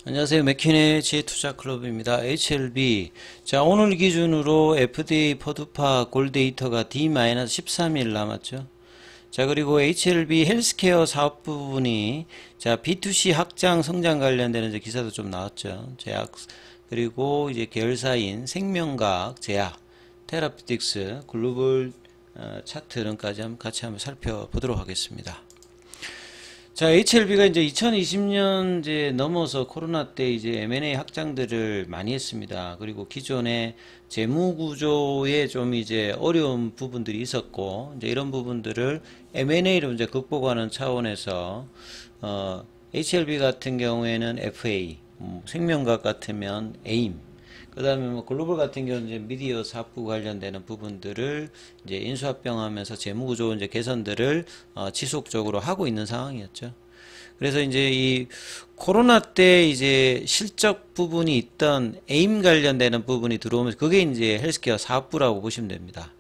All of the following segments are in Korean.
안녕하세요. 맥킨의 지혜투자클럽입니다. HLB. 자, 오늘 기준으로 FDA 퍼두파 골 데이터가 D-13일 남았죠. 자, 그리고 HLB 헬스케어 사업 부분이 자, B2C 확장 성장 관련되는 이제 기사도 좀 나왔죠. 제약, 그리고 이제 계열사인 생명과학, 제약, 테라피틱스, 글로벌 차트론까지 같이 한번 살펴보도록 하겠습니다. 자, HLB가 이제 2020년 이제 넘어서 코로나 때 이제 M&A 확장들을 많이 했습니다. 그리고 기존의 재무 구조에 좀 이제 어려운 부분들이 있었고, 이제 이런 부분들을 M&A로 이제 극복하는 차원에서, HLB 같은 경우에는 FA, 생명과학 같으면 AIM, 그 다음에 뭐 글로벌 같은 경우는 이제 미디어 사업부 관련되는 부분들을 이제 인수합병하면서 재무구조 이제 개선들을 지속적으로 하고 있는 상황이었죠. 그래서 이제 이 코로나 때 이제 실적 부분이 있던 에임 관련되는 부분이 들어오면서 그게 이제 헬스케어 사업부라고 보시면 됩니다.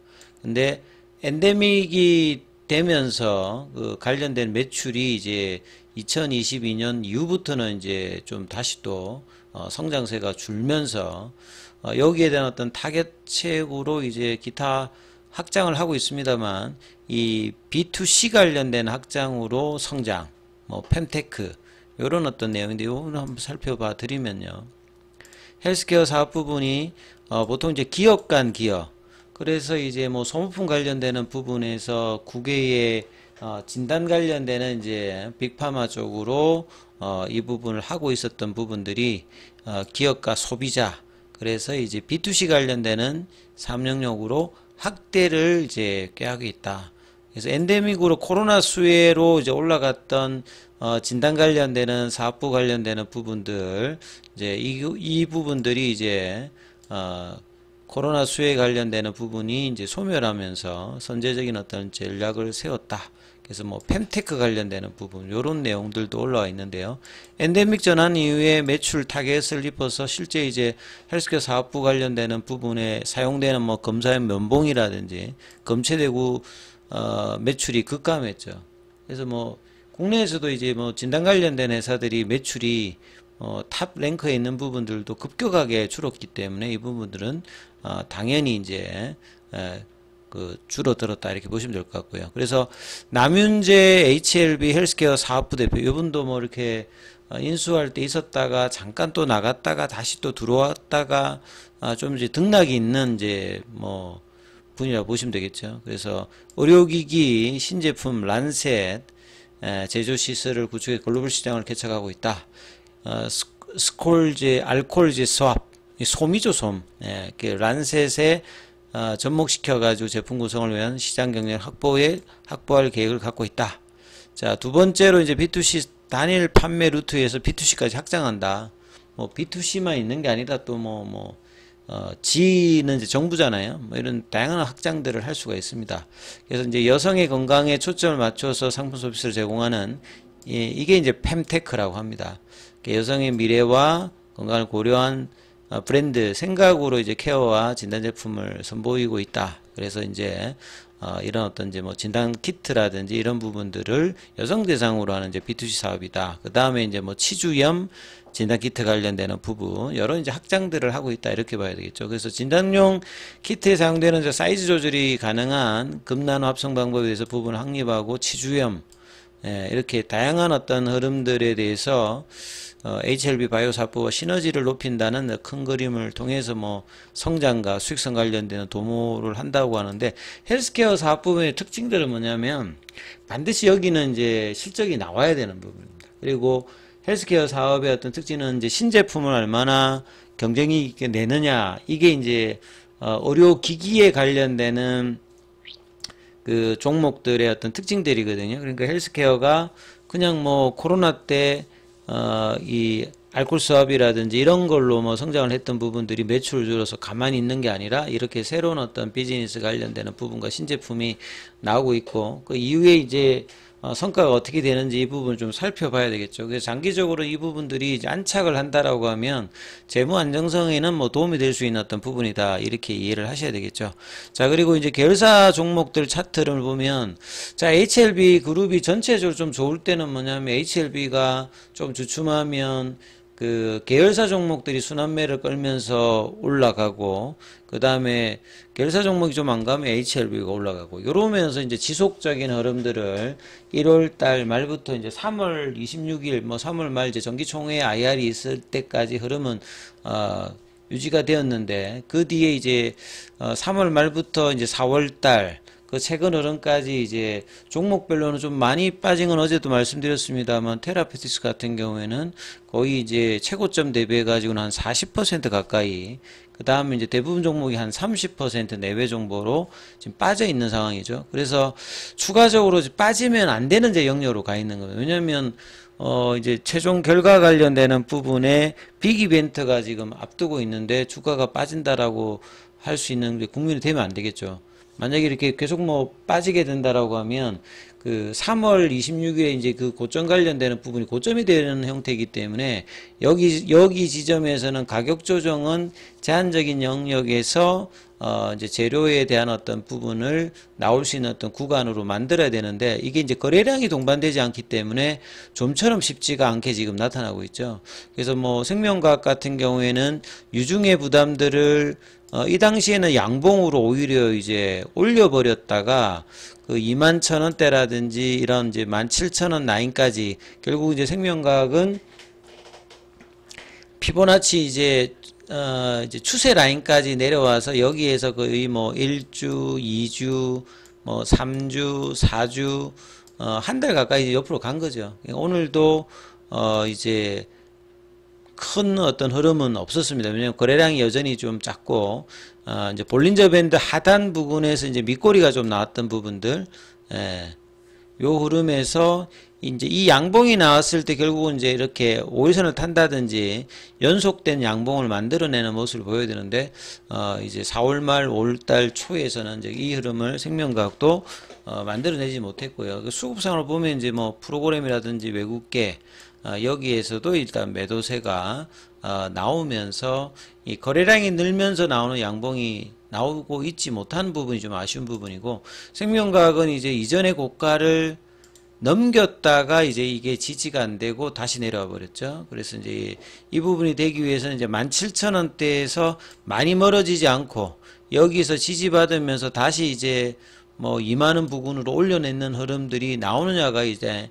근데 엔데믹이 되면서 그 관련된 매출이 이제 2022년 이후부터는 이제 좀 다시 또 성장세가 줄면서 여기에 대한 어떤 타겟책으로 이제 기타 확장을 하고 있습니다만 이 B2C 관련된 확장으로 성장, 뭐 펜테크 이런 어떤 내용인데 오늘 한번 살펴봐 드리면요. 헬스케어 사업 부분이 보통 이제 기업 간 기업, 그래서 이제 뭐 소모품 관련되는 부분에서 국외의 진단 관련되는 이제 빅파마 쪽으로 이 부분을 하고 있었던 부분들이 기업과 소비자, 그래서 이제 B2C 관련되는 삼영역으로 확대를 이제 꾀하고 있다. 그래서 엔데믹으로 코로나 수혜로 이제 올라갔던 진단 관련되는 사업부 관련되는 부분들, 이제 이 부분들이 이제 코로나 수혜 관련되는 부분이 이제 소멸하면서 선제적인 어떤 전략을 세웠다. 그래서 뭐 펜테크 관련되는 부분 이런 내용들도 올라와 있는데요. 엔데믹 전환 이후에 매출 타겟을 입어서 실제 이제 헬스케어 사업부 관련되는 부분에 사용되는 뭐 검사의 면봉이라든지 검체대구 매출이 급감했죠. 그래서 뭐 국내에서도 이제 뭐 진단 관련된 회사들이 매출이 탑 랭크에 있는 부분들도 급격하게 줄었기 때문에 이 부분들은 당연히 이제 줄어들었다 이렇게 보시면 될 것 같고요. 그래서 남윤재 HLB 헬스케어 사업부 대표 이분도 뭐 이렇게 인수할 때 있었다가 잠깐 또 나갔다가 다시 또 들어왔다가 좀 이제 등락이 있는 이제 뭐 분이라고 보시면 되겠죠. 그래서 의료기기 신제품 란셋 제조시설을 구축해 글로벌 시장을 개척하고 있다. 스콜제 알코올제 수압 솜이죠, 솜. 그 란셋에 접목시켜가지고 제품 구성을 위한 시장 경쟁 확보할 계획을 갖고 있다. 자, 두 번째로 이제 B2C 단일 판매 루트에서 B2C까지 확장한다. 뭐 B2C만 있는 게 아니다. 또 G는 이제 정부잖아요. 뭐 이런 다양한 확장들을 할 수가 있습니다. 그래서 이제 여성의 건강에 초점을 맞춰서 상품 서비스를 제공하는 이게 이제 fem테크라고 합니다. 여성의 미래와 건강을 고려한 브랜드 생각으로 이제 케어와 진단 제품을 선보이고 있다. 그래서 이제 이런 어떤 이제 뭐 진단 키트라든지 이런 부분들을 여성 대상으로 하는 이제 B2C 사업이다. 그 다음에 이제 뭐 치주염 진단 키트 관련되는 부분 여러 이제 확장들을 하고 있다 이렇게 봐야 되겠죠. 그래서 진단용 키트에 사용되는 이제 사이즈 조절이 가능한 금나노 합성 방법에 대해서 부분을 확립하고 치주염 이렇게 다양한 어떤 흐름들에 대해서 HLB 바이오 사업부와 시너지를 높인다는 큰 그림을 통해서 뭐 성장과 수익성 관련되는 도모를 한다고 하는데 헬스케어 사업 부분의 특징들은 뭐냐면 반드시 여기는 이제 실적이 나와야 되는 부분입니다. 그리고 헬스케어 사업의 어떤 특징은 이제 신제품을 얼마나 경쟁이 있게 내느냐 이게 이제 의료기기에 관련되는 그 종목들의 어떤 특징들이거든요. 그러니까 헬스케어가 그냥 뭐 코로나 때 이 알코올 수압이라든지 이런 걸로 뭐 성장을 했던 부분들이 매출을 줄여서 가만히 있는 게 아니라 이렇게 새로운 어떤 비즈니스 관련되는 부분과 신제품이 나오고 있고 그 이후에 이제 성과가 어떻게 되는지 이 부분을 좀 살펴봐야 되겠죠. 그래서 장기적으로 이 부분들이 이제 안착을 한다라고 하면 재무 안정성에는 뭐 도움이 될 수 있는 어떤 부분이다 이렇게 이해를 하셔야 되겠죠. 자, 그리고 이제 계열사 종목들 차트를 보면 자, HLB 그룹이 전체적으로 좀 좋을 때는 뭐냐면 HLB가 좀 주춤하면 그 계열사 종목들이 순환매를 끌면서 올라가고, 그 다음에 계열사 종목이 좀 안 가면 HLB가 올라가고, 이러면서 이제 지속적인 흐름들을 1월 달 말부터 이제 3월 26일, 뭐 3월 말 이제 정기총회 IR이 있을 때까지 흐름은, 유지가 되었는데, 그 뒤에 이제, 3월 말부터 이제 4월 달, 그 최근 흐름까지 이제 종목별로는 좀 많이 빠진 건 어제도 말씀드렸습니다만, 테라피틱스 같은 경우에는 거의 이제 최고점 대비해 가지고는 한 40% 가까이, 그 다음에 이제 대부분 종목이 한 30% 내외 정도로 지금 빠져 있는 상황이죠. 그래서 추가적으로 빠지면 안 되는 이제 영역으로 가 있는 거예요. 왜냐면 이제 최종 결과 관련되는 부분에 빅 이벤트가 지금 앞두고 있는데 주가가 빠진다라고 할 수 있는 국민이 되면 안 되겠죠. 만약에 이렇게 계속 뭐 빠지게 된다라고 하면 그 3월 26일에 이제 그 고점 관련되는 부분이 고점이 되는 형태이기 때문에 여기 지점에서는 가격 조정은 제한적인 영역에서 이제 재료에 대한 어떤 부분을 나올 수 있는 어떤 구간으로 만들어야 되는데, 이게 이제 거래량이 동반되지 않기 때문에 좀처럼 쉽지가 않게 지금 나타나고 있죠. 그래서 뭐 생명과학 같은 경우에는 유중의 부담들을 이 당시에는 양봉으로 오히려 이제 올려버렸다가 그 21,000원대라든지 이런 이제 17,000원 라인까지, 결국 이제 생명과학은 피보나치 이제 추세 라인까지 내려와서 여기에서 거의 뭐 1주, 2주, 뭐 3주, 4주, 한 달 가까이 옆으로 간 거죠. 오늘도 이제 큰 어떤 흐름은 없었습니다. 왜냐하면 거래량이 여전히 좀 작고, 이제 볼린저 밴드 하단 부분에서 이제 밑꼬리가 좀 나왔던 부분들, 요 흐름에서 이제 이 양봉이 나왔을 때 결국은 이제 이렇게 5일선을 탄다든지 연속된 양봉을 만들어내는 모습을 보여야 되는데, 이제 4월 말 5월달 초에서는 이제 이 흐름을 생명과학도 만들어내지 못했고요. 수급상으로 보면 이제 뭐 프로그램이라든지 외국계, 여기에서도 일단 매도세가 나오면서 이 거래량이 늘면서 나오는 양봉이 나오고 있지 못한 부분이 좀 아쉬운 부분이고, 생명과학은 이제 이전의 고가를 넘겼다가 이제 이게 지지가 안 되고 다시 내려와 버렸죠. 그래서 이제 이 부분이 되기 위해서는 이제 17,000원대에서 많이 멀어지지 않고 여기서 지지받으면서 다시 이제 뭐 2만원 부근으로 올려내는 흐름들이 나오느냐가 이제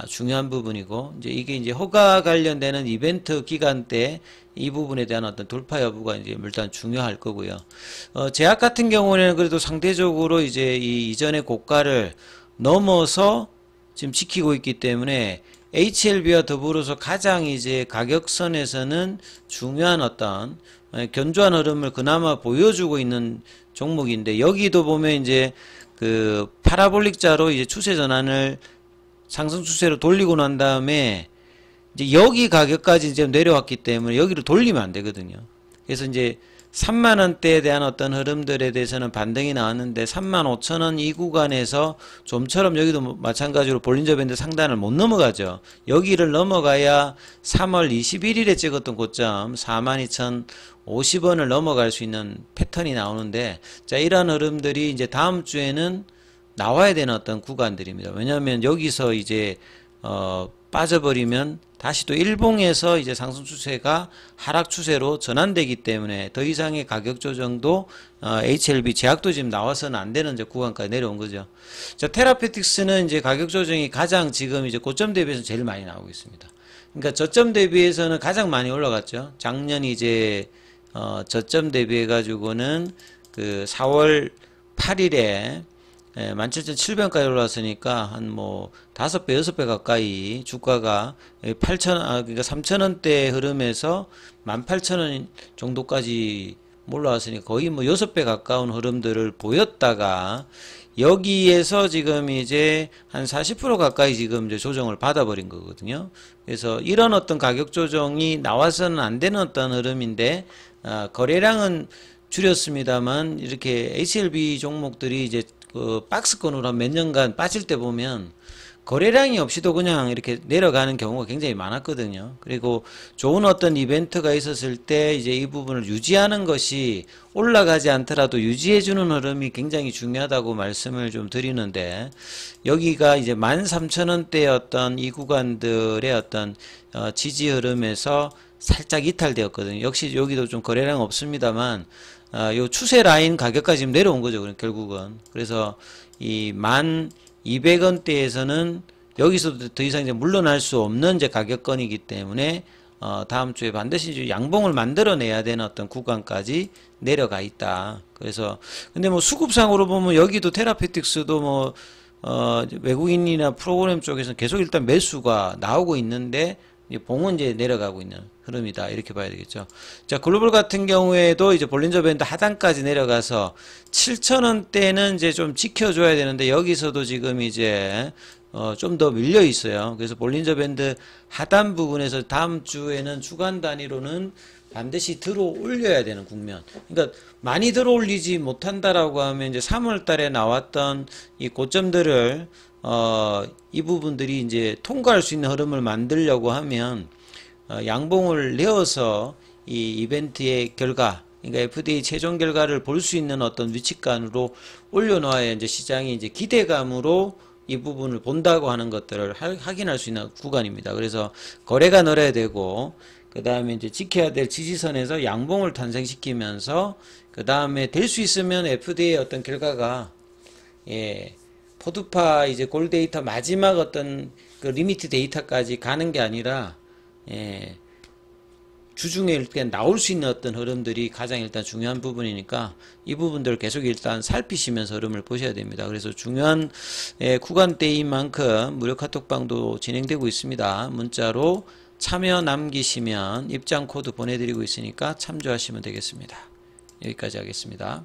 중요한 부분이고, 이제 이게 이제 허가 관련되는 이벤트 기간 때 이 부분에 대한 어떤 돌파 여부가 이제 일단 중요할 거고요. 제약 같은 경우에는 그래도 상대적으로 이제 이 이전의 고가를 넘어서 지금 지키고 있기 때문에 HLB와 더불어서 가장 이제 가격선에서는 중요한 어떤 견조한 흐름을 그나마 보여주고 있는 종목인데, 여기도 보면 이제 그 파라볼릭자로 이제 추세 전환을 상승 추세로 돌리고 난 다음에 이제 여기 가격까지 이제 내려왔기 때문에 여기를 돌리면 안 되거든요. 그래서 이제 3만원대에 대한 어떤 흐름들에 대해서는 반등이 나왔는데 35,000원 이 구간에서 좀처럼 여기도 마찬가지로 볼린저 밴드 상단을 못 넘어가죠. 여기를 넘어가야 3월 21일에 찍었던 고점 42,050원을 넘어갈 수 있는 패턴이 나오는데, 자, 이런 흐름들이 이제 다음 주에는 나와야 되는 어떤 구간들입니다. 왜냐하면 여기서 이제 빠져버리면 다시 또 일봉에서 이제 상승 추세가 하락 추세로 전환되기 때문에 더 이상의 가격 조정도 HLB 제약도 지금 나와서는 안 되는 이제 구간까지 내려온 거죠. 자, 테라피틱스는 이제 가격 조정이 가장 지금 이제 고점 대비해서 제일 많이 나오고 있습니다. 그러니까 저점 대비해서는 가장 많이 올라갔죠. 작년 이제 저점 대비해 가지고는 그 4월 8일에 17,700원까지 올라왔으니까 한 뭐 5배, 6배 가까이 주가가 그러니까 3,000원대 흐름에서 18,000원 정도까지 올라왔으니까 거의 뭐 6배 가까운 흐름들을 보였다가 여기에서 지금 이제 한 40% 가까이 지금 이제 조정을 받아버린 거거든요. 그래서 이런 어떤 가격 조정이 나와서는 안 되는 어떤 흐름인데, 거래량은 줄였습니다만 이렇게 HLB 종목들이 이제 그 박스권으로 한 몇 년간 빠질 때 보면 거래량이 없이도 그냥 이렇게 내려가는 경우가 굉장히 많았거든요. 그리고 좋은 어떤 이벤트가 있었을 때 이제 이 부분을 유지하는 것이 올라가지 않더라도 유지해주는 흐름이 굉장히 중요하다고 말씀을 좀 드리는데, 여기가 이제 13,000원대의 어떤 이 구간들의 어떤 지지 흐름에서 살짝 이탈되었거든요. 역시 여기도 좀 거래량 없습니다만 요 추세 라인 가격까지 지금 내려온 거죠. 결국은. 그래서 이 1,200원대에서는 여기서도 더 이상 이제 물러날 수 없는 이제 가격권이기 때문에 다음 주에 반드시 이제 양봉을 만들어내야 되는 어떤 구간까지 내려가 있다. 그래서 근데 뭐 수급상으로 보면 여기도 테라페틱스도 뭐 외국인이나 프로그램 쪽에서 계속 일단 매수가 나오고 있는데 봉은 이제 내려가고 있는 흐름이다. 이렇게 봐야 되겠죠. 자, 글로벌 같은 경우에도 이제 볼린저 밴드 하단까지 내려가서 7,000원대는 이제 좀 지켜줘야 되는데 여기서도 지금 이제 좀 더 밀려 있어요. 그래서 볼린저 밴드 하단 부분에서 다음 주에는 주간 단위로는 반드시 들어 올려야 되는 국면. 그러니까 많이 들어 올리지 못한다라고 하면 이제 3월 달에 나왔던 이 고점들을 이 부분들이 이제 통과할 수 있는 흐름을 만들려고 하면 양봉을 내어서 이 이벤트의 결과, 그러니까 FDA 최종 결과를 볼 수 있는 어떤 위치간으로 올려놓아야 이제 시장이 이제 기대감으로 이 부분을 본다고 하는 것들을 확인할 수 있는 구간입니다. 그래서 거래가 늘어야 되고, 그 다음에 이제 지켜야 될 지지선에서 양봉을 탄생시키면서, 그 다음에 될 수 있으면 FDA의 어떤 결과가, 포드파 이제 골 데이터 마지막 어떤 그 리미트 데이터까지 가는 게 아니라, 주중에 일단 나올 수 있는 어떤 흐름들이 가장 일단 중요한 부분이니까 이 부분들을 계속 일단 살피시면서 흐름을 보셔야 됩니다. 그래서 중요한 구간대인 만큼 무료 카톡방도 진행되고 있습니다. 문자로 참여 남기시면 입장 코드 보내드리고 있으니까 참조하시면 되겠습니다. 여기까지 하겠습니다.